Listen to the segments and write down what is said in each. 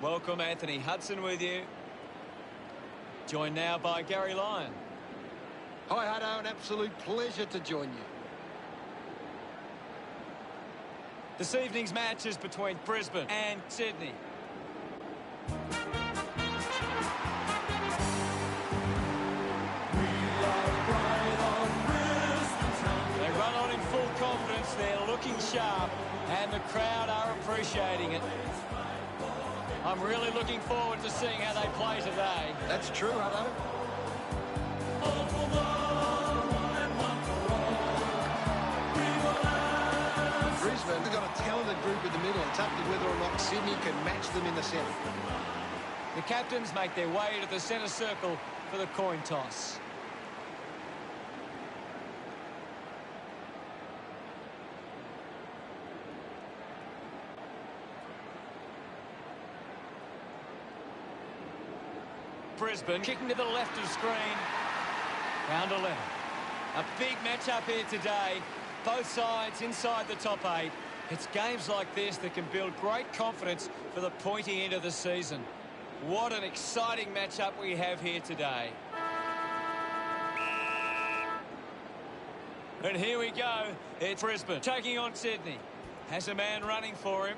Welcome, Anthony Hudson with you. Joined now by Gary Lyon. Hi, Hutto, an absolute pleasure to join you. This evening's match is between Brisbane and Sydney. They run on in full confidence, they're looking sharp, and the crowd are appreciating it. I'm really looking forward to seeing how they play today. That's true, Hutto. Brisbane have got a talented group in the middle. It's up to whether or not Sydney can match them in the centre. The captains make their way to the centre circle for the coin toss. Brisbane kicking to the left of screen. Round 11. A big match-up here today. Both sides inside the top 8. It's games like this that can build great confidence for the pointy end of the season. What an exciting match-up we have here today. And here we go. It's Brisbane taking on Sydney. Has a man running for him.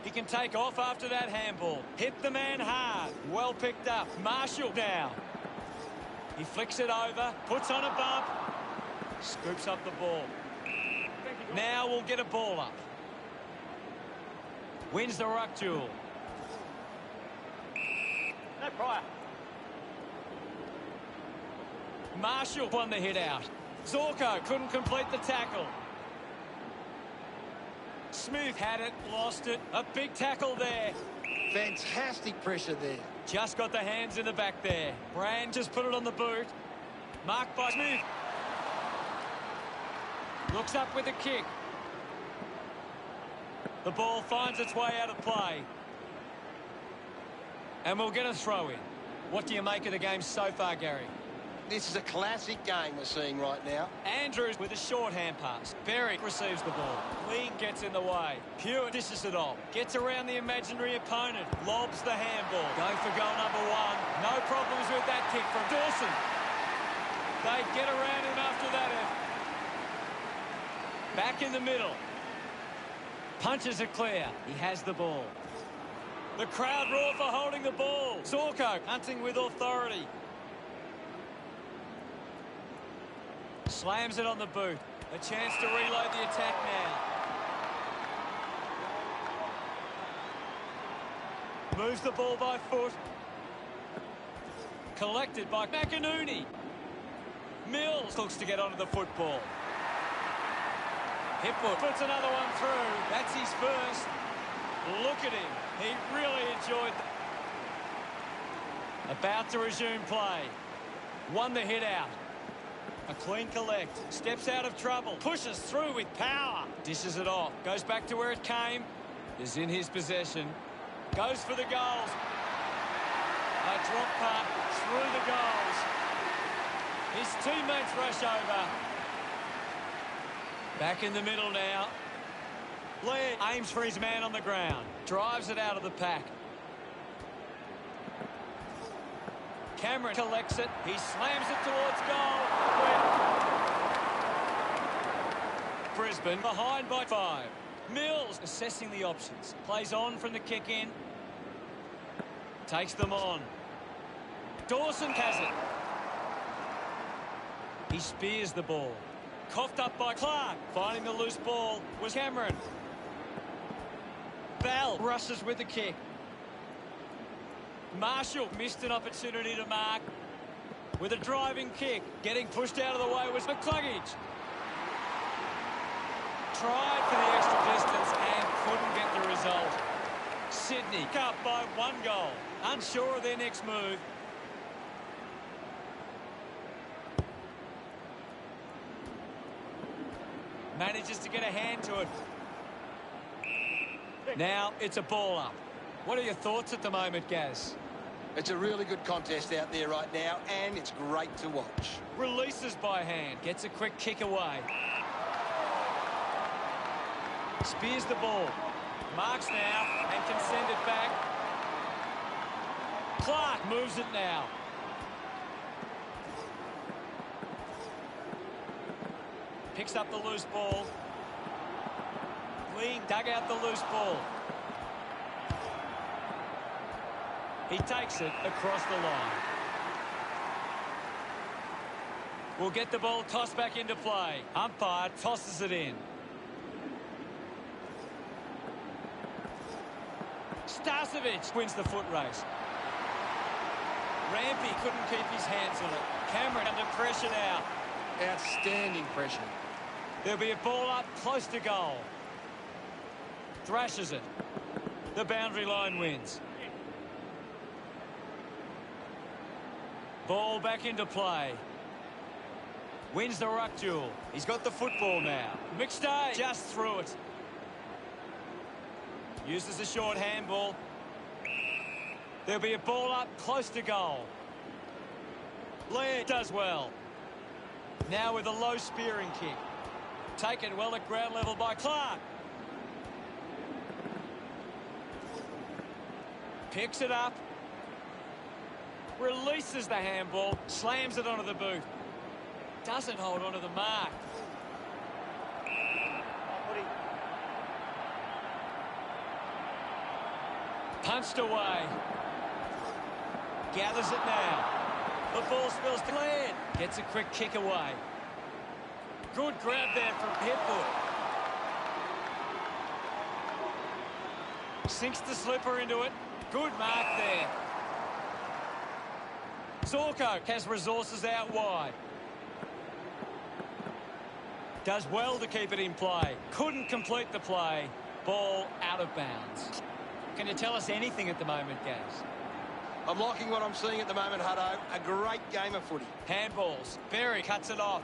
He can take off after that handball. Hit the man hard. Well picked up. Marshall now. He flicks it over. Puts on a bump. Scoops up the ball. Now we'll get a ball up. Wins the ruck duel. No prior. Marshall won the hit out. Zorko couldn't complete the tackle. Smith had it, lost it. A big tackle there. Fantastic pressure there. Just got the hands in the back there. Brand just put it on the boot. Marked by Smith. Looks up with a kick. The ball finds its way out of play. And we'll get a throw in. What do you make of the game so far, Gary? This is a classic game we're seeing right now. Andrews with a short hand pass. Berry receives the ball. Lee gets in the way. Hewitt dishes it off. Gets around the imaginary opponent. Lobs the handball. Going for goal number 1. No problems with that kick from Dawson. They get around him after that effort. Back in the middle. Punches it clear. He has the ball. The crowd roar for holding the ball. Zorko hunting with authority. Slams it on the boot. A chance to reload the attack now. Moves the ball by foot. Collected by McInerney. Mills looks to get onto the football. Hipwood puts another one through. That's his first. Look at him. He really enjoyed that. About to resume play. Won the hit out. A clean collect. Steps out of trouble. Pushes through with power. Dishes it off. Goes back to where it came. Is in his possession. Goes for the goals. A drop punt through the goals. His teammates rush over. Back in the middle now. Lee aims for his man on the ground. Drives it out of the pack. Cameron collects it. He slams it towards goal. Brisbane behind by 5. Mills assessing the options. Plays on from the kick in. Takes them on. Dawson has it. He spears the ball. Coughed up by Clark. Finding the loose ball was Cameron. Bell rushes with the kick. Marshall missed an opportunity to mark with a driving kick. Getting pushed out of the way was McCluggage. Tried for the extra distance and couldn't get the result. Sydney up by 1 goal. Unsure of their next move. Manages to get a hand to it. Now it's a ball up. What are your thoughts at the moment, Gaz? It's a really good contest out there right now, and it's great to watch. Releases by hand. Gets a quick kick away. Spears the ball. Marks now and can send it back. Clark moves it now. Picks up the loose ball. Lee dug out the loose ball. He takes it across the line. We'll get the ball tossed back into play. Umpire tosses it in. Starcevic wins the foot race. Rampy couldn't keep his hands on it. Cameron under pressure now. Outstanding pressure. There'll be a ball up close to goal. Thrashes it. The boundary line wins. Ball back into play. Wins the ruck duel. He's got the football now. McStay just threw it. Uses a short handball. There'll be a ball up close to goal. Lee does well. Now with a low spearing kick. Taken well at ground level by Clark. Picks it up. Releases the handball. Slams it onto the boot. Doesn't hold onto the mark. Punched away. Gathers it now. The ball spills to Glenn. Gets a quick kick away. Good grab there from Hipwood. Sinks the slipper into it. Good mark there. Zorko has resources out wide. Does well to keep it in play. Couldn't complete the play. Ball out of bounds. Can you tell us anything at the moment, Gaz? I'm liking what I'm seeing at the moment, Hutto. A great game of footy. Handballs. Berry cuts it off.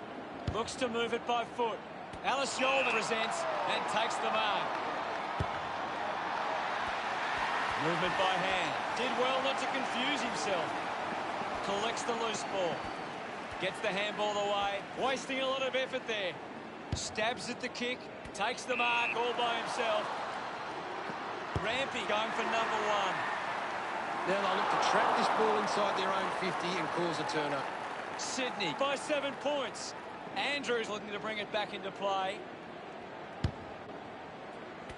Looks to move it by foot. Alice Yolman presents and takes the mark. Movement by hand. Did well not to confuse himself. Collects the loose ball. Gets the handball away. Wasting a lot of effort there. Stabs at the kick. Takes the mark all by himself. Rampy going for number one. Now they'll look to trap this ball inside their own 50 and cause a turner. Sydney by 7 points. Andrews looking to bring it back into play.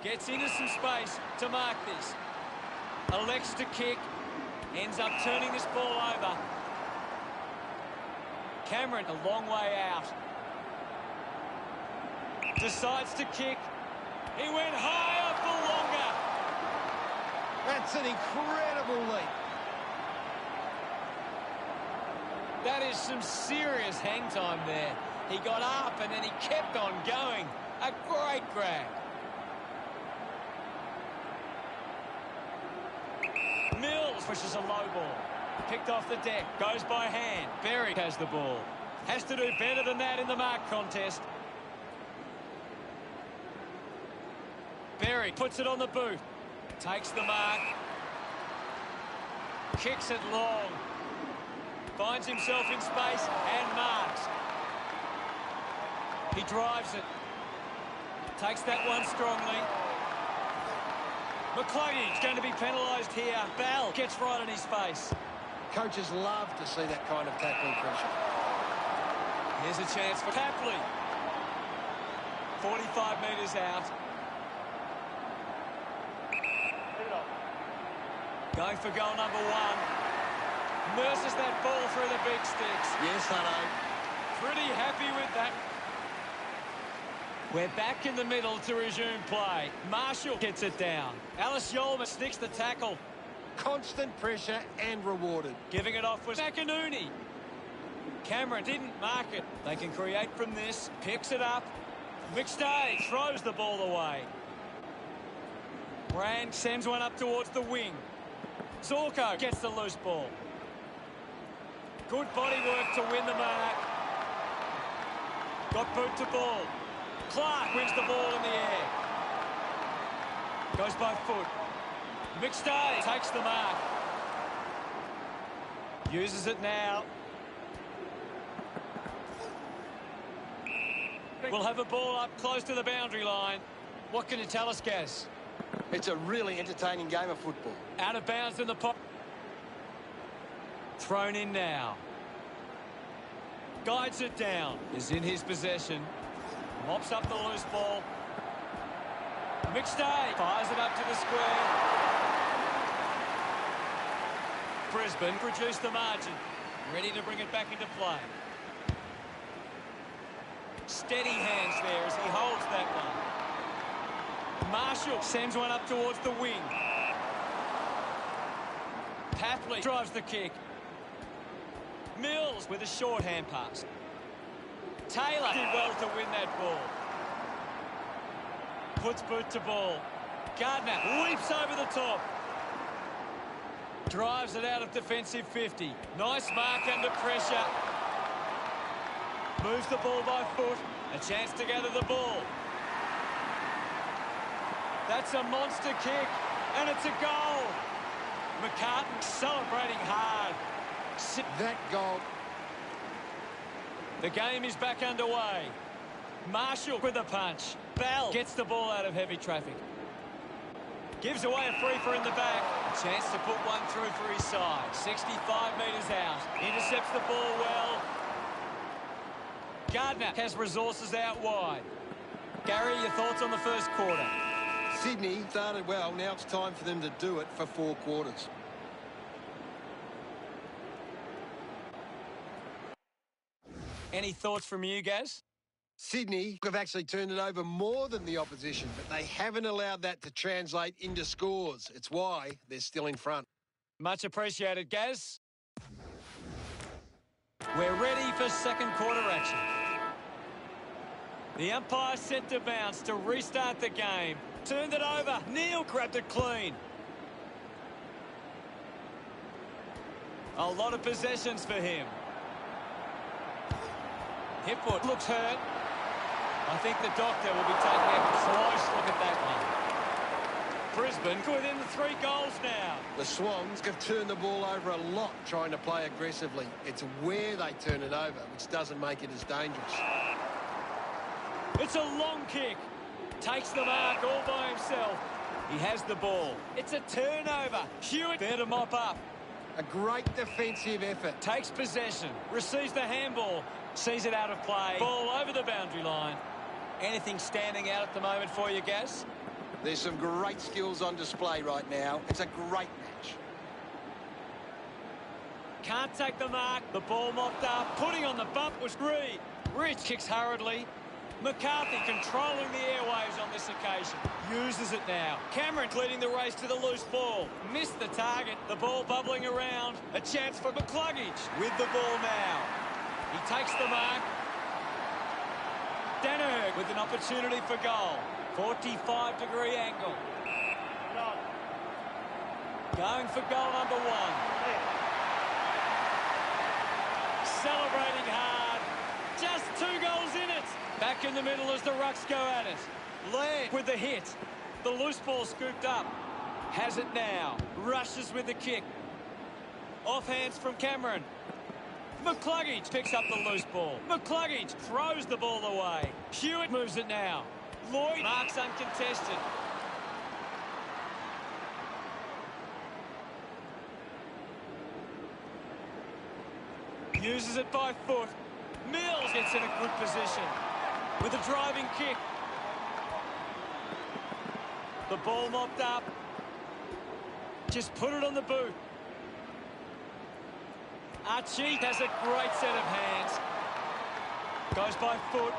Gets into some space to mark this. Elects to kick. Ends up turning this ball over. Cameron a long way out. Decides to kick. He went higher for longer. That's an incredible leap. That is some serious hang time there. He got up and then he kept on going. A great grab. Mills pushes a low ball. Picked off the deck. Goes by hand. Berry has the ball. Has to do better than that in the mark contest. Berry puts it on the boot. Takes the mark. Kicks it long. Finds himself in space and marks. He drives it. Takes that one strongly. McClugging's going to be penalised here. Bell gets right in his face. Coaches love to see that kind of tackling pressure. Here's a chance for Tapley. 45 metres out. Going for goal number one. Nurses that ball through the big sticks. Yes, Hutto. Pretty happy with that. We're back in the middle to resume play. Marshall gets it down. Alice Yolman sticks the tackle. Constant pressure and rewarded. Giving it off was Macanuni. Cameron didn't mark it. They can create from this. Picks it up. McStay throws the ball away. Brand sends one up towards the wing. Zorko gets the loose ball. Good body work to win the mark. Got boot to ball. Clark wins the ball in the air. Goes by foot. McStay takes the mark. Uses it now. We'll have a ball up close to the boundary line. What can you tell us, Gaz? It's a really entertaining game of football. Out of bounds in the pot. Thrown in now. Guides it down. Is in his possession. Mops up the loose ball. McStay fires it up to the square. Brisbane produced the margin. Ready to bring it back into play. Steady hands there as he holds that one. Marshall sends one up towards the wing. Papley drives the kick. Mills with a short hand pass. Taylor did well to win that ball. Puts boot to ball. Gardner leaps over the top. Drives it out of defensive 50. Nice mark under pressure. Moves the ball by foot. A chance to gather the ball. That's a monster kick. And it's a goal. McCartan celebrating hard. That goal. The game is back underway. Marshall with a punch. Bell gets the ball out of heavy traffic. Gives away a free for in the back. A chance to put one through for his side. 65 metres out. Intercepts the ball well. Gardner has resources out wide. Gary, your thoughts on the first quarter? Sydney started well. Now it's time for them to do it for 4 quarters. Any thoughts from you, Gaz? Sydney have actually turned it over more than the opposition, but they haven't allowed that to translate into scores. It's why they're still in front. Much appreciated, Gaz. We're ready for second quarter action. The umpire set to bounce to restart the game. Turned it over. Neil grabbed it clean. A lot of possessions for him. Hipwood looks hurt. I think the doctor will be taking a close look at that one. Brisbane within the 3 goals now. The Swans have turned the ball over a lot trying to play aggressively. It's where they turn it over, which doesn't make it as dangerous. It's a long kick. Takes the mark all by himself. He has the ball. It's a turnover. Hewitt there to mop up. A great defensive effort. Takes possession. Receives the handball. Sees it out of play. Ball over the boundary line. Anything standing out at the moment for you, Gaz? There's some great skills on display right now. It's a great match. Can't take the mark. The ball mopped up. Putting on the bump was Reed. Rich kicks hurriedly. McCarthy controlling the airwaves on this occasion. Uses it now. Cameron leading the race to the loose ball. Missed the target. The ball bubbling around. A chance for McCluggage with the ball now. He takes the mark. Danaher with an opportunity for goal. 45-degree angle. Going for goal number 1. Celebrating hard. Just 2 goals in it. Back in the middle as the Rucks go at it. Laird with the hit. The loose ball scooped up. Has it now. Rushes with the kick. Off hands from Cameron. McCluggage picks up the loose ball. McCluggage throws the ball away. Hewitt moves it now. Lloyd marks uncontested. Uses it by foot. Mills gets in a good position with a driving kick. The ball mopped up. Just put it on the boot. Archie has a great set of hands. Goes by foot.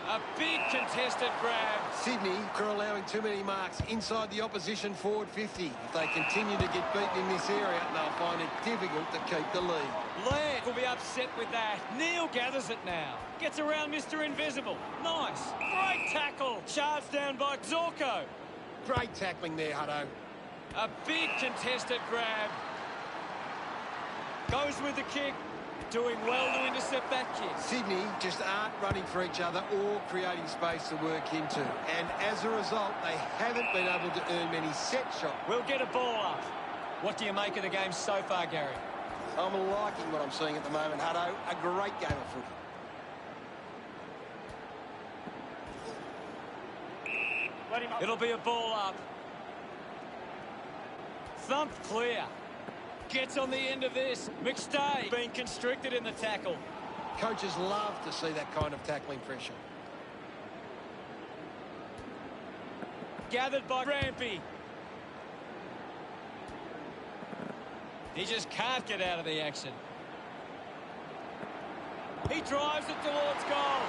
A big contested grab. Sydney are allowing too many marks inside the opposition forward 50. If they continue to get beaten in this area, they'll find it difficult to keep the lead. Laird will be upset with that. Neil gathers it now. Gets around Mr. Invisible. Nice. Great tackle. Charged down by Zorko. Great tackling there, Hutto. A big contested grab. Goes with the kick. Doing well to intercept that kick. Sydney just aren't running for each other or creating space to work into. And as a result, they haven't been able to earn many set shots. We'll get a ball up. What do you make of the game so far, Gary? I'm liking what I'm seeing at the moment, Hutto. A great game of footy. It'll be a ball up. Thumped clear. gets on the end of this. McStay being constricted in the tackle. Coaches love to see that kind of tackling pressure. Gathered by Rampy. He just can't get out of the action. He drives it towards goal.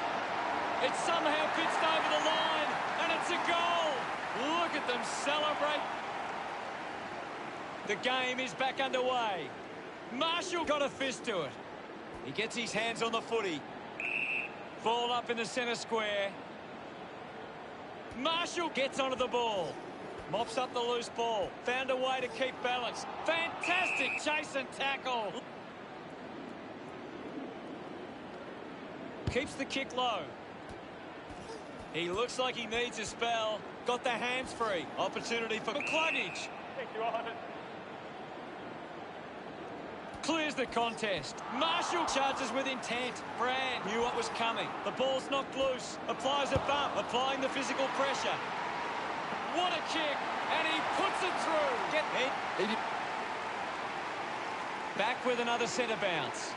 It's somehow pitched over the line, and it's a goal. Look at them celebrate. The game is back underway. Marshall got a fist to it. He gets his hands on the footy. Ball up in the centre square. Marshall gets onto the ball. Mops up the loose ball. Found a way to keep balance. Fantastic chase and tackle. Keeps the kick low. He looks like he needs a spell. Got the hands free. Opportunity for cluggage. Clears the contest. Marshall charges with intent. Brand knew what was coming. The ball's knocked loose. Applies a bump. Applying the physical pressure. What a kick. And he puts it through. Get hit. Back with another centre bounce.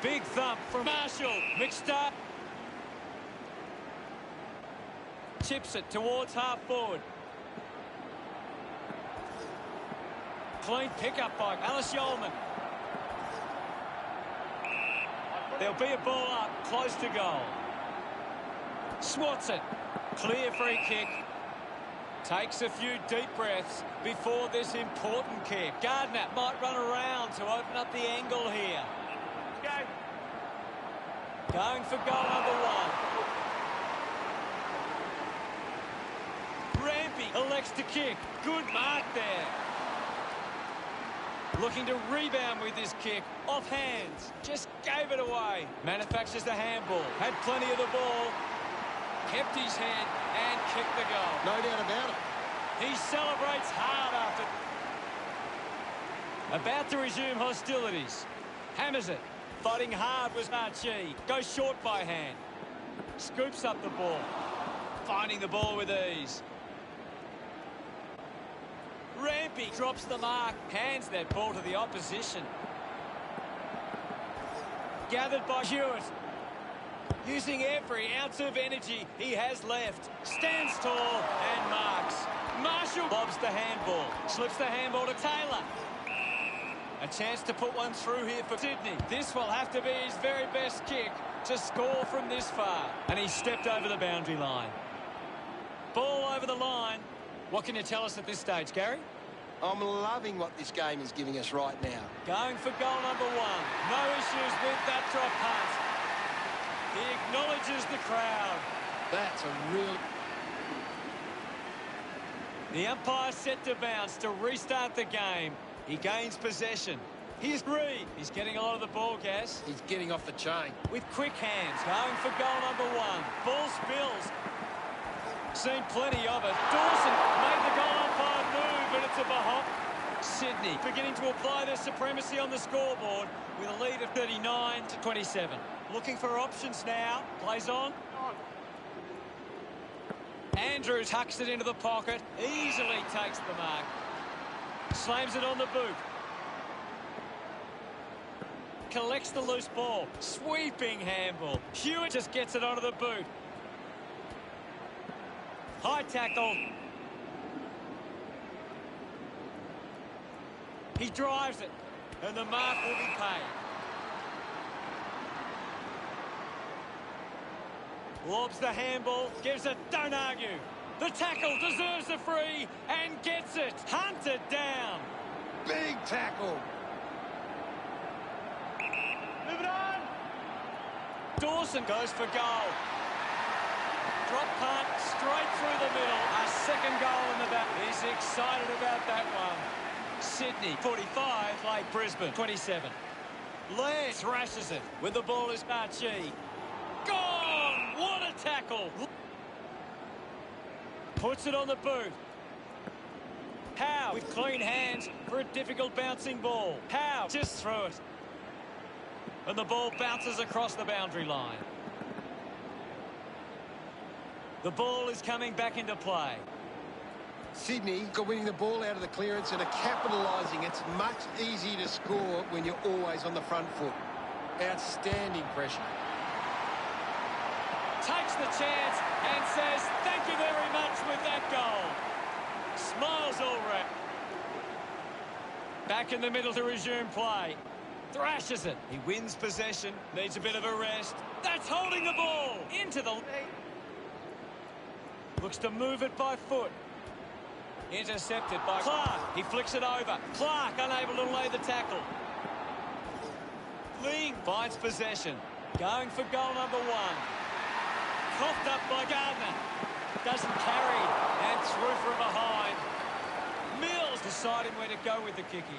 Big thump from Marshall. McStay chips it towards half forward. Clean pickup by Alice Yeoman. There'll be a ball up, close to goal. Swats it. Clear free kick. Takes a few deep breaths before this important kick. Gardner might run around to open up the angle here. Going for goal number one. Rampy elects to kick. Good mark there. Looking to rebound with this kick. Off hands. Just gave it away. Manufactures the handball. Had plenty of the ball. Kept his head and kicked the goal. No doubt about it. He celebrates hard after. About to resume hostilities. Hammers it. Fighting hard was Archie. Goes short by hand. Scoops up the ball. Finding the ball with ease. Rampy drops the mark. Hands that ball to the opposition. Gathered by Hewitt. Using every ounce of energy he has left. Stands tall and marks. Marshall lobs the handball. Slips the handball to Taylor. A chance to put one through here for Sydney. This will have to be his very best kick to score from this far. And he stepped over the boundary line. Ball over the line. What can you tell us at this stage, Gary? I'm loving what this game is giving us right now. Going for goal number one. No issues with that drop punt. He acknowledges the crowd. That's a real... The umpire set to bounce to restart the game. He gains possession. Here's Reed. He's getting a lot of the ball, Gaz. He's getting off the chain. With quick hands. Going for goal number one. Ball spills. Seen plenty of it. Dawson made the goal umpire move, but it's a behind. Sydney beginning to apply their supremacy on the scoreboard with a lead of 39-27. Looking for options now. Plays on. Andrews tucks it into the pocket. Easily takes the mark. Slams it on the boot. Collects the loose ball. Sweeping handball. Hewitt just gets it onto the boot. High tackle. He drives it. And the mark will be paid. Lobs the handball. Gives it. Don't argue. The tackle deserves a free and gets it. Hunted down. Big tackle. Move it on. Dawson goes for goal. Drop punt straight through the middle. A second goal in the back. He's excited about that one. Sydney 45, like Brisbane 27. Laird thrashes it with the ball is Archie. Gone! What a tackle! Puts it on the boot. Howe with clean hands for a difficult bouncing ball. Howe just threw it. And the ball bounces across the boundary line. The ball is coming back into play. Sydney got winning the ball out of the clearance and are capitalising. It's much easier to score when you're always on the front foot. Outstanding pressure. Takes the chance and says, thank you very much with that goal. Smiles all right. Back in the middle to resume play. Thrashes it. He wins possession. Needs a bit of a rest. That's holding the ball. Into the... Looks to move it by foot. Intercepted by Clark. He flicks it over. Clark unable to lay the tackle. Ling finds possession. Going for goal number 1. Coughed up by Gardner. Doesn't carry. And through from behind. Mills deciding where to go with the kick in.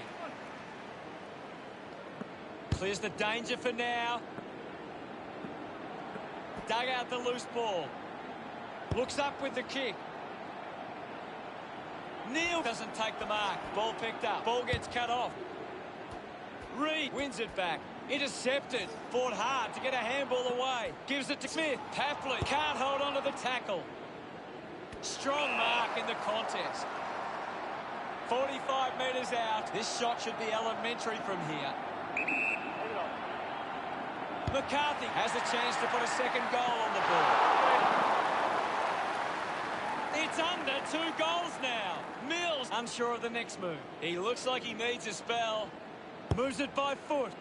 Clears the danger for now. Dug out the loose ball. Looks up with the kick. Neal doesn't take the mark. Ball picked up. Ball gets cut off. Reed wins it back. Intercepted. Fought hard to get a handball away. Gives it to Smith. Papley can't hold on to the tackle. Strong mark in the contest. 45 metres out. This shot should be elementary from here. McCarthy has a chance to put a second goal on the board. It's under 2 goals now. Mills unsure of the next move. He looks like he needs a spell. Moves it by foot.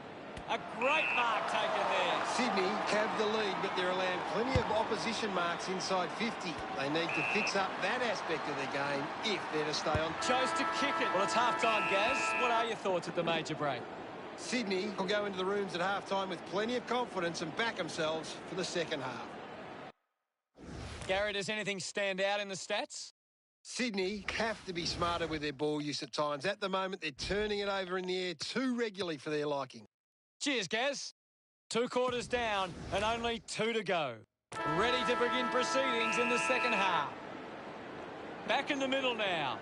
A great mark taken there. Sydney have the lead, but they're allowing plenty of opposition marks inside 50. They need to fix up that aspect of their game if they're to stay on. Chose to kick it. Well, it's half-time, Gaz. What are your thoughts at the major break? Sydney will go into the rooms at half-time with plenty of confidence and back themselves for the second half. Gary, does anything stand out in the stats? Sydney have to be smarter with their ball use at times. At the moment, they're turning it over in the air too regularly for their liking. Cheers, Gaz. 2 quarters down and only 2 to go. Ready to begin proceedings in the second half. Back in the middle now.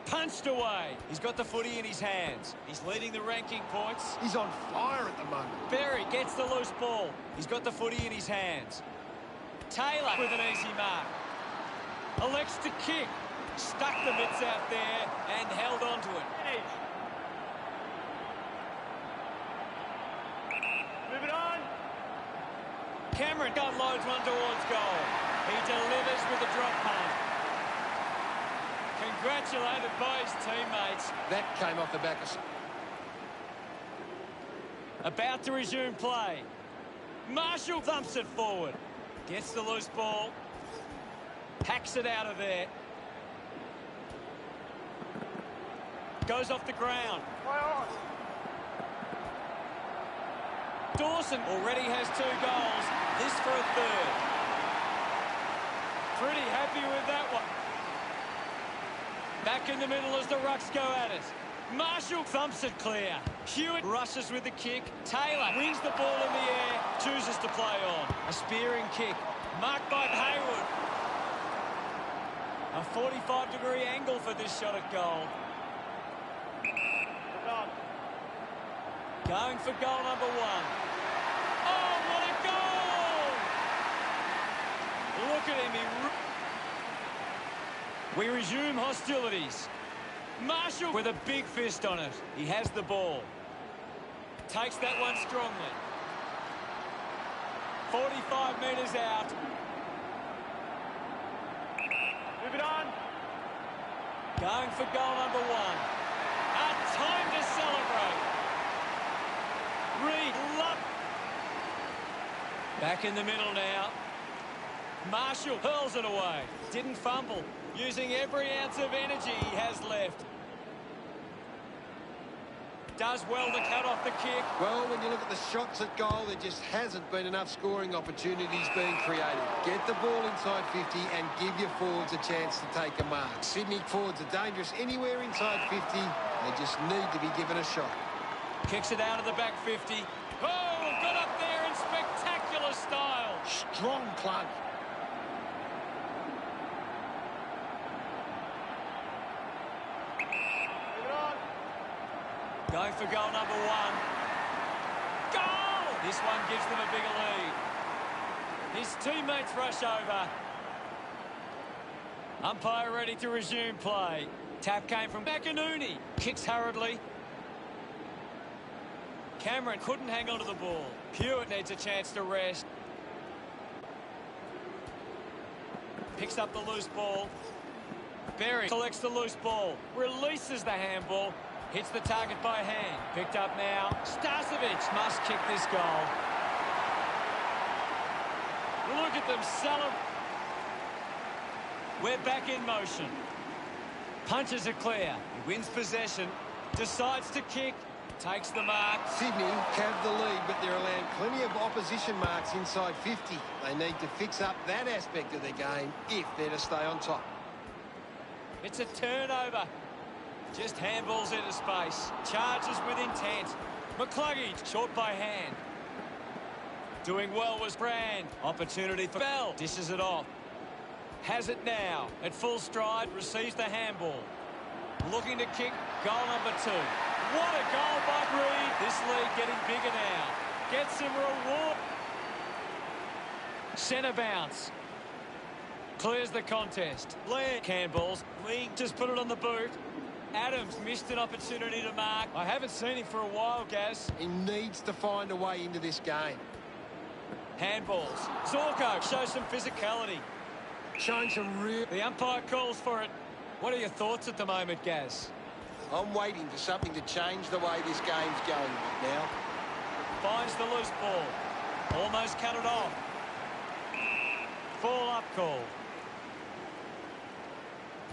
Punched away. He's got the footy in his hands. He's leading the ranking points. He's on fire at the moment. Berry gets the loose ball. He's got the footy in his hands. Taylor with an easy mark. Elects to kick. Stuck the mitts out there and held on to it. Move it on. Cameron unloads one towards goal. He delivers with a drop punt. Congratulated by his teammates. That came off the back of... About to resume play. Marshall thumps it forward. Gets the loose ball. Hacks it out of there. Goes off the ground. Dawson already has 2 goals. This for a 3rd. Pretty happy with that one. Back in the middle as the Rucks go at it. Marshall thumps it clear. Hewitt rushes with the kick. Taylor wings the ball in the air. Chooses to play on. A spearing kick. Marked by Hayward. A 45-degree angle for this shot at goal. Going for goal number 1. Oh, what a goal! Look at him. We resume hostilities. Marshall with a big fist on it. He has the ball. Takes that one strongly. 45 metres out. Move it on. Going for goal number 1. A time to celebrate. Reed, back in the middle now. Marshall hurls it away. Didn't fumble. Using every ounce of energy he has left. Does well to cut off the kick. Well, when you look at the shots at goal, there just hasn't been enough scoring opportunities being created. Get the ball inside 50 and give your forwards a chance to take a mark. Sydney forwards are dangerous anywhere inside 50. They just need to be given a shot. Kicks it out of the back 50. Oh, got up there in spectacular style. Strong plug. Going for goal number 1. Goal! This one gives them a bigger lead. His teammates rush over. Umpire ready to resume play. Tap came from McInerney. Kicks hurriedly. Cameron couldn't hang on to the ball. Hewitt needs a chance to rest. Picks up the loose ball. Berry collects the loose ball. Releases the handball. Hits the target by hand. Picked up now. Starcevic must kick this goal. Look at them celebrate. We're back in motion. Punches it clear. He wins possession. Decides to kick. Takes the mark. Sydney have the lead, but they're allowing plenty of opposition marks inside 50. They need to fix up that aspect of their game if they're to stay on top. It's a turnover. Just handballs into space. Charges with intent. McCluggage short by hand. Doing well was Brand. Opportunity for Bell. Dishes it off. Has it now. At full stride. Receives the handball. Looking to kick. Goal number 2. What a goal by Reed. This lead getting bigger now. Gets some reward. Centre bounce. Clears the contest. Laird handballs. Lee just put it on the boot. Adams missed an opportunity to mark. I haven't seen him for a while, Gaz. He needs to find a way into this game. Handballs. Zorko shows some physicality. Showing some real... The umpire calls for it. What are your thoughts at the moment, Gaz? I'm waiting for something to change the way this game's going right now. Finds the loose ball. Almost cut it off. Fall up call.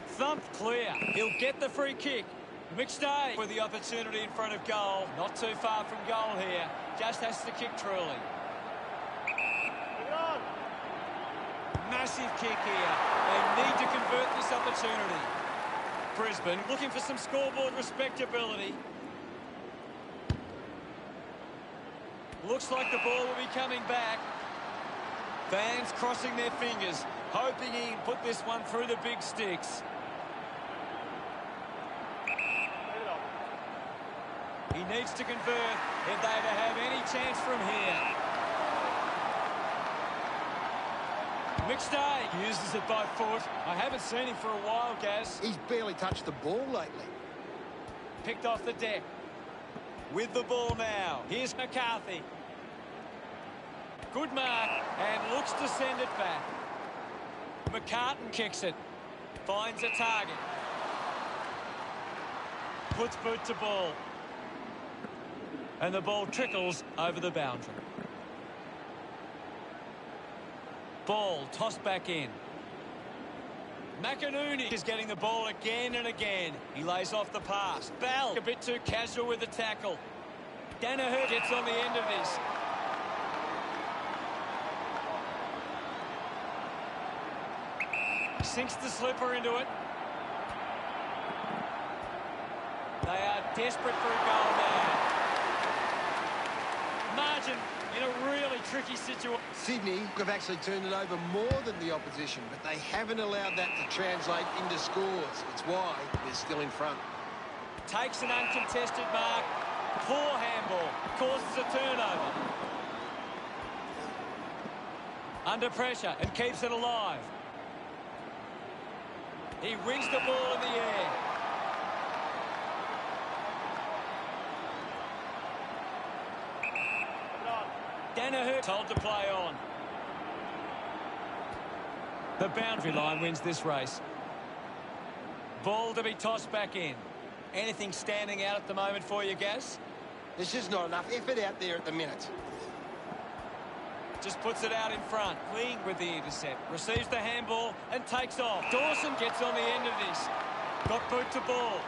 Thumped clear. He'll get the free kick. McStay with the opportunity in front of goal. Not too far from goal here. Just has to kick truly. Massive kick here. They need to convert this opportunity. Brisbane looking for some scoreboard respectability. Looks like the ball will be coming back. Fans crossing their fingers, hoping he can put this one through the big sticks. He needs to convert if they to have any chance from here. McStay uses it by foot. I haven't seen him for a while, Gaz. He's barely touched the ball lately. Picked off the deck. With the ball now. Here's McCarthy. Good mark and looks to send it back. McCartan kicks it. Finds a target. Puts boot to ball. And the ball trickles over the boundary. Ball tossed back in. McInerney is getting the ball again and again. He lays off the pass. Bell a bit too casual with the tackle. Danaher gets on the end of this. Sinks the slipper into it. They are desperate for a goal now. Margin in a really tricky situation. Sydney have actually turned it over more than the opposition, but they haven't allowed that to translate into scores. It's why they're still in front. Takes an uncontested mark. Poor handball. Causes a turnover. Under pressure and keeps it alive. He rings the ball in the air. Danaher told to play on. The boundary line wins this race. Ball to be tossed back in. Anything standing out at the moment for you, Gaz? There's just not enough effort out there at the minute. Just puts it out in front. Ling with the intercept. Receives the handball and takes off. Dawson gets on the end of this. Got boot to ball.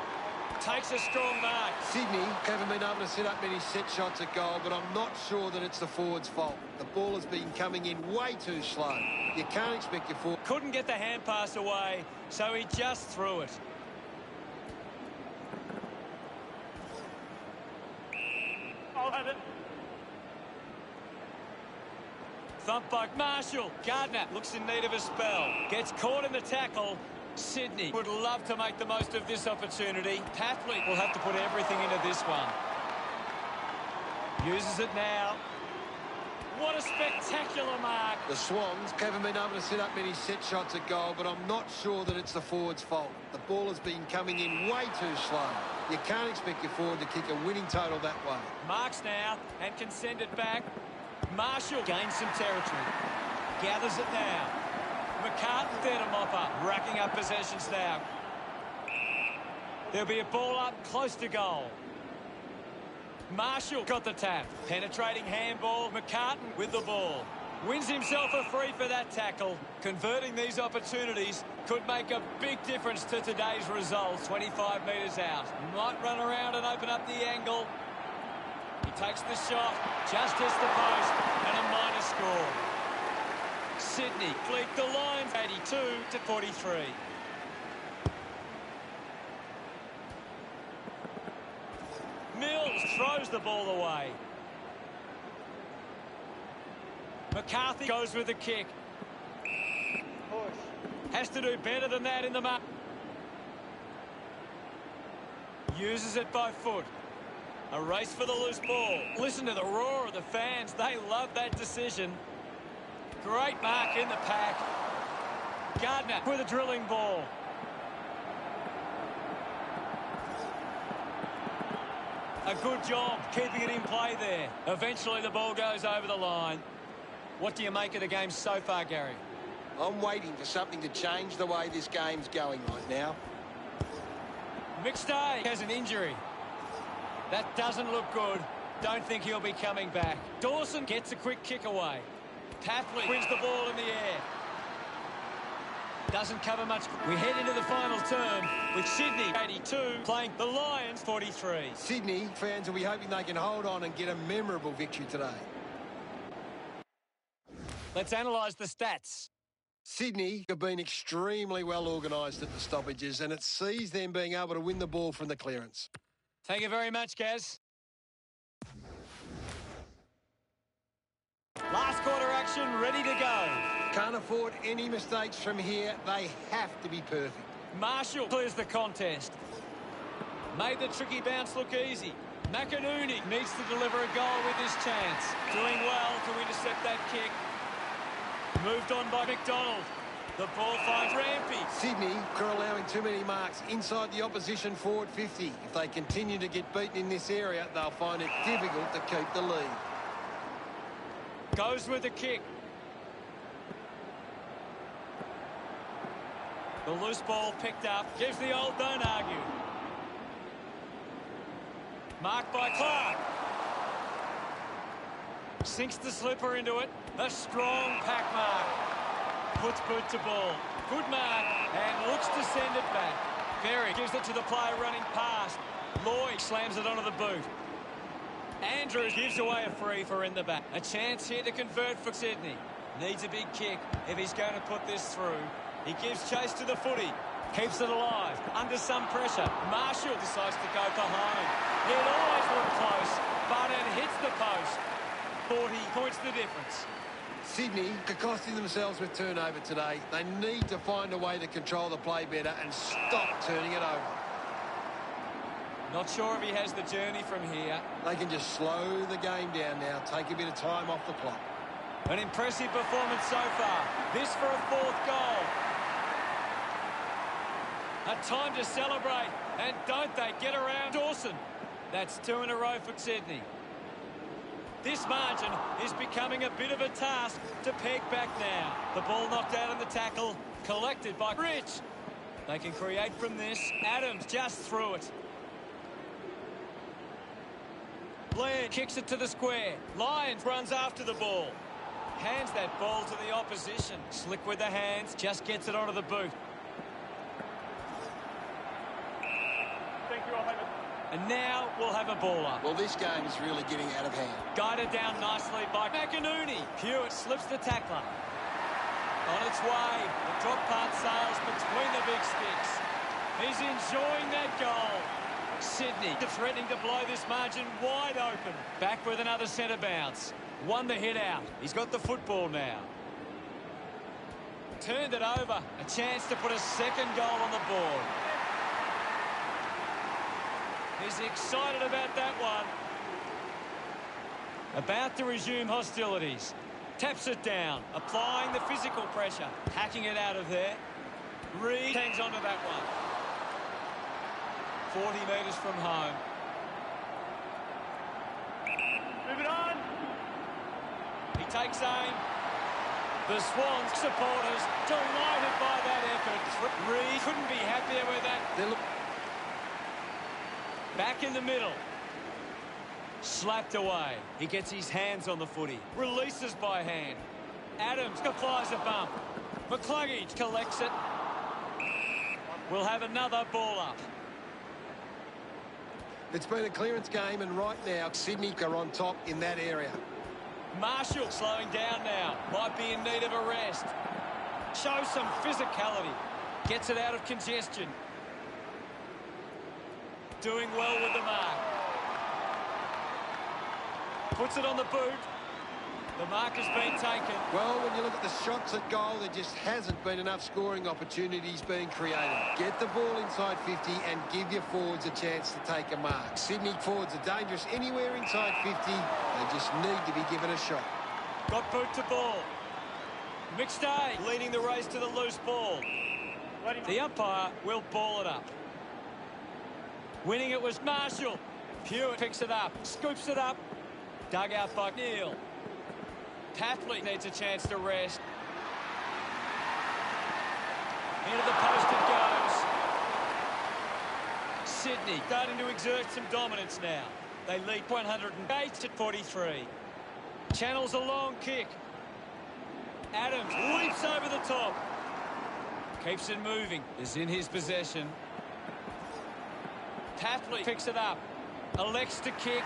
Takes a strong mark. Sydney haven't been able to set up many set shots at goal, but I'm not sure that it's the forward's fault. The ball has been coming in way too slow. You can't expect your forward... Couldn't get the hand pass away, so he just threw it. I'll have it. Thump by Marshall. Gardner looks in need of a spell. Gets caught in the tackle. Sydney would love to make the most of this opportunity. Pathway will have to put everything into this one. Uses it now. What a spectacular mark. The Swans haven't been able to set up many set shots at goal, but I'm not sure that it's the forward's fault. The ball has been coming in way too slow. You can't expect your forward to kick a winning total that way. Marks now and can send it back. Marshall gains some territory. Gathers it now. McCartan there to mop up. Racking up possessions now. There'll be a ball up close to goal. Marshall got the tap. Penetrating handball. McCartan with the ball. Wins himself a free for that tackle. Converting these opportunities could make a big difference to today's result. 25 metres out. Might run around and open up the angle. He takes the shot. Just hits the post. And a minor score. Sydney fleet the Lions 82-43. Mills throws the ball away. McCarthy goes with the kick. Push. Has to do better than that in the mark. Uses it by foot. A race for the loose ball. Listen to the roar of the fans. They love that decision. Great mark in the pack. Gardner with a drilling ball. A good job keeping it in play there. Eventually the ball goes over the line. What do you make of the game so far, Gary? I'm waiting for something to change the way this game's going right now. McStay has an injury. That doesn't look good. Don't think he'll be coming back. Dawson gets a quick kick away. Tapley wins the ball in the air. Doesn't cover much. We head into the final term with Sydney 82 playing the Lions 43. Sydney fans will be hoping they can hold on and get a memorable victory today. Let's analyse the stats. Sydney have been extremely well organised at the stoppages, and it sees them being able to win the ball from the clearance. Thank you very much, Gaz. Last quarter action ready to go. Can't afford any mistakes from here. They have to be perfect. Marshall clears the contest. Made the tricky bounce look easy. McInerney needs to deliver a goal with this chance. Doing well to intercept that kick. Moved on by McDonald. The ball finds Rampy. Sydney are allowing too many marks inside the opposition forward 50. If they continue to get beaten in this area, they'll find it difficult to keep the lead. Goes with the kick. The loose ball picked up. Gives the old don't argue. Marked by Clark. Sinks the slipper into it. A strong pack mark. Puts boot to ball. Good mark. And looks to send it back. Berry gives it to the player running past. Lloyd slams it onto the boot. Andrews gives away a free for in the back. A chance here to convert for Sydney. Needs a big kick if he's going to put this through. He gives chase to the footy. Keeps it alive. Under some pressure. Marshall decides to go for home. It always looked close, but it hits the post. 40 points the difference. Sydney are costing themselves with turnover today. They need to find a way to control the play better and stop turning it over. Not sure if he has the journey from here. They can just slow the game down now, take a bit of time off the clock. An impressive performance so far. This for a fourth goal. A time to celebrate, and don't they get around Dawson. That's 2 in a row for Sydney. This margin is becoming a bit of a task to peg back now. The ball knocked out on the tackle, collected by Rich. They can create from this. Adams just threw it. Blair kicks it to the square. Lyons runs after the ball. Hands that ball to the opposition. Slick with the hands, just gets it onto the boot. And now we'll have a ball up. Well, this game is really getting out of hand. Guided down nicely by McInerney. Hewitt slips the tackler. On its way. The drop part sails between the big sticks. He's enjoying that goal. Sydney threatening to blow this margin wide open. Back with another centre bounce. Won the hit out. He's got the football now. Turned it over. A chance to put a second goal on the board. He's excited about that one. About to resume hostilities. Taps it down, applying the physical pressure, hacking it out of there. Reed hangs on to that one. 40 metres from home. Move it on. He takes aim. The Swans supporters delighted by that effort. Reed couldn't be happier with that. Back in the middle. Slapped away. He gets his hands on the footy. Releases by hand. Adams applies a bump. McCluggage collects it. We'll have another ball up. It's been a clearance game, and right now Sydney are on top in that area. Marshall slowing down now. Might be in need of a rest. Shows some physicality. Gets it out of congestion. Doing well with the mark. Puts it on the boot. The mark has been taken. Well, when you look at the shots at goal, there just hasn't been enough scoring opportunities being created. Get the ball inside 50 and give your forwards a chance to take a mark. Sydney forwards are dangerous anywhere inside 50. They just need to be given a shot. Got boot to ball. McStay leading the race to the loose ball. The umpire will ball it up. Winning it was Marshall. Hewitt picks it up, scoops it up. Dug out by Neal. Tapley needs a chance to rest. Into the post it goes. Sydney starting to exert some dominance now. They lead 108 to 43. Channels a long kick. Adams leaps over the top. Keeps it moving. Is in his possession. Tapley picks it up. Elects to kick.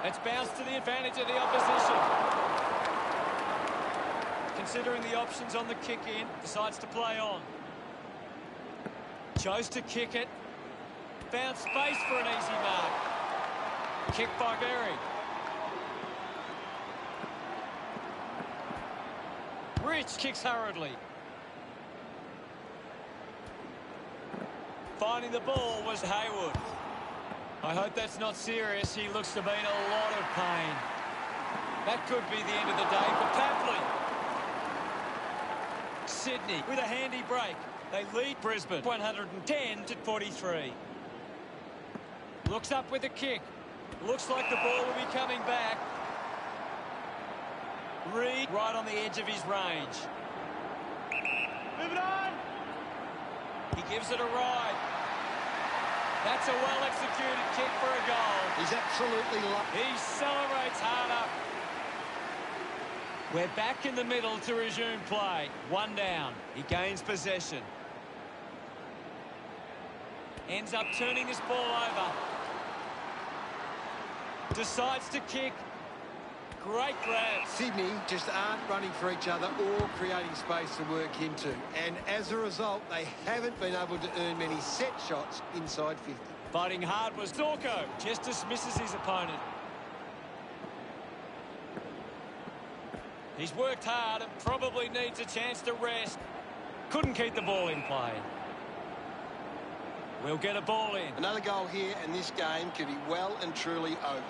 It's bounced to the advantage of the opposition. Considering the options on the kick in, decides to play on. Chose to kick it. Found space for an easy mark. Kick by Berry. Rich kicks hurriedly. Finding the ball was Hayward. I hope that's not serious. He looks to be in a lot of pain. That could be the end of the day for Tapley. Sydney with a handy break. They lead Brisbane 110 to 43. Looks up with a kick. Looks like the ball will be coming back. Reed right on the edge of his range. Move it on. He gives it a ride. That's a well-executed kick for a goal. He's absolutely lucky. He celebrates harder. We're back in the middle to resume play. One down. He gains possession. Ends up turning this ball over. Decides to kick. Great grab. Sydney just aren't running for each other or creating space to work into. And as a result, they haven't been able to earn many set shots inside 50. Fighting hard was Zorko. Just dismisses his opponent. He's worked hard and probably needs a chance to rest. Couldn't keep the ball in play. We'll get a ball in. Another goal here, and this game could be well and truly over.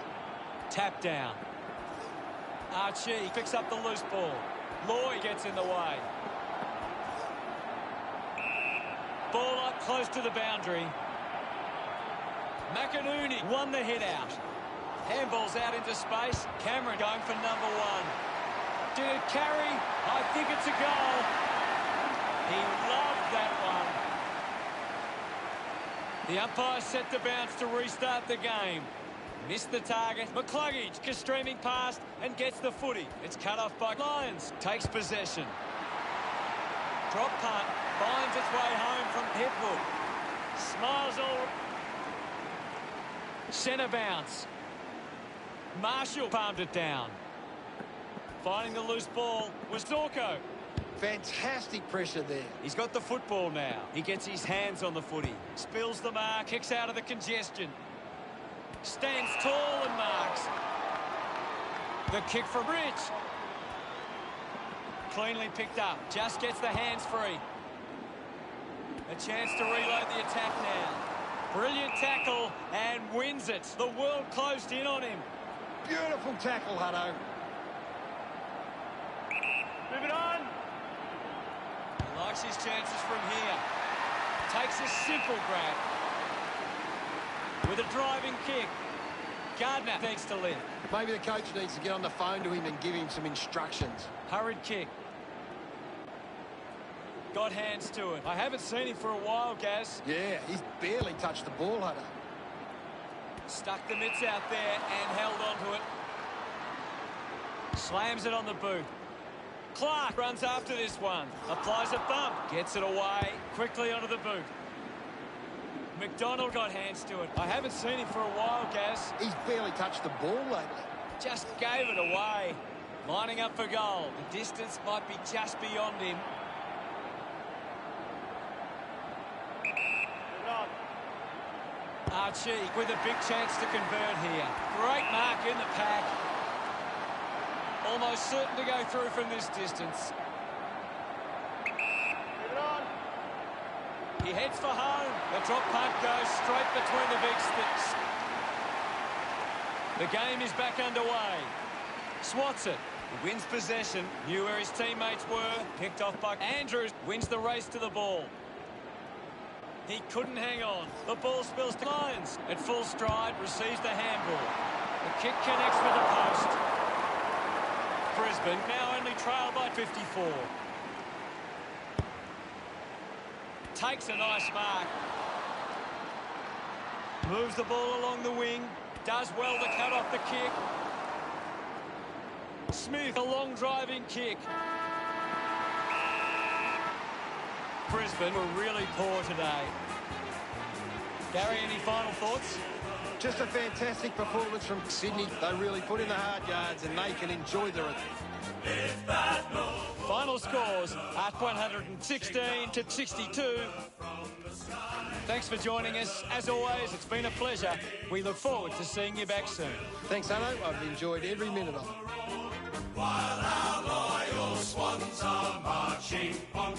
Tap down. Archie picks up the loose ball. Lloyd gets in the way. Ball up close to the boundary. McInerney won the hit out. Handball's out into space. Cameron going for number one. Did it carry? I think it's a goal. He loved that one. The umpire set the bounce to restart the game. Missed the target. McCluggage streaming past and gets the footy. It's cut off by Lyons. Takes possession. Drop punt. Finds its way home from Hipwood. Smiles all. Centre bounce. Marshall palmed it down. Finding the loose ball was Zorko. Fantastic pressure there. He's got the football now. He gets his hands on the footy. Spills the mark. Kicks out of the congestion. Stands tall and marks. The kick from Rich. Cleanly picked up. Just gets the hands free. A chance to reload the attack now. Brilliant tackle and wins it. The world closed in on him. Beautiful tackle, Hutto. Move it on. He likes his chances from here. Takes a simple grab. With a driving kick. Gardner needs to live. Maybe the coach needs to get on the phone to him and give him some instructions. Hurried kick. Got hands to it. I haven't seen him for a while, Gaz. Yeah, he's barely touched the ball, Hutto. Stuck the mitts out there and held onto it. Slams it on the boot. Clark runs after this one. Applies a bump. Gets it away. Quickly onto the boot. McDonald got hands to it. I haven't seen him for a while, Gaz. He's barely touched the ball lately. Just gave it away. Lining up for goal. The distance might be just beyond him. Archie with a big chance to convert here. Great mark in the pack. Almost certain to go through from this distance. He heads for home. The drop punt goes straight between the big sticks. The game is back underway. Swats it. He wins possession. Knew where his teammates were. Picked off by Andrews. Wins the race to the ball. He couldn't hang on. The ball spills to Lions. At full stride, receives the handball. The kick connects with the post. Brisbane now only trail by 54. Takes a nice mark. Moves the ball along the wing. Does well to cut off the kick. Smith, a long driving kick. Brisbane were really poor today. Gary, any final thoughts? Just a fantastic performance from Sydney. They really put in the hard yards and they can enjoy the... Final scores at 116 to 62. Thanks for joining us. As always, it's been a pleasure. We look forward to seeing you back soon. Thanks, Hutto. I've enjoyed every minute of it. While our loyal Swans are marching on.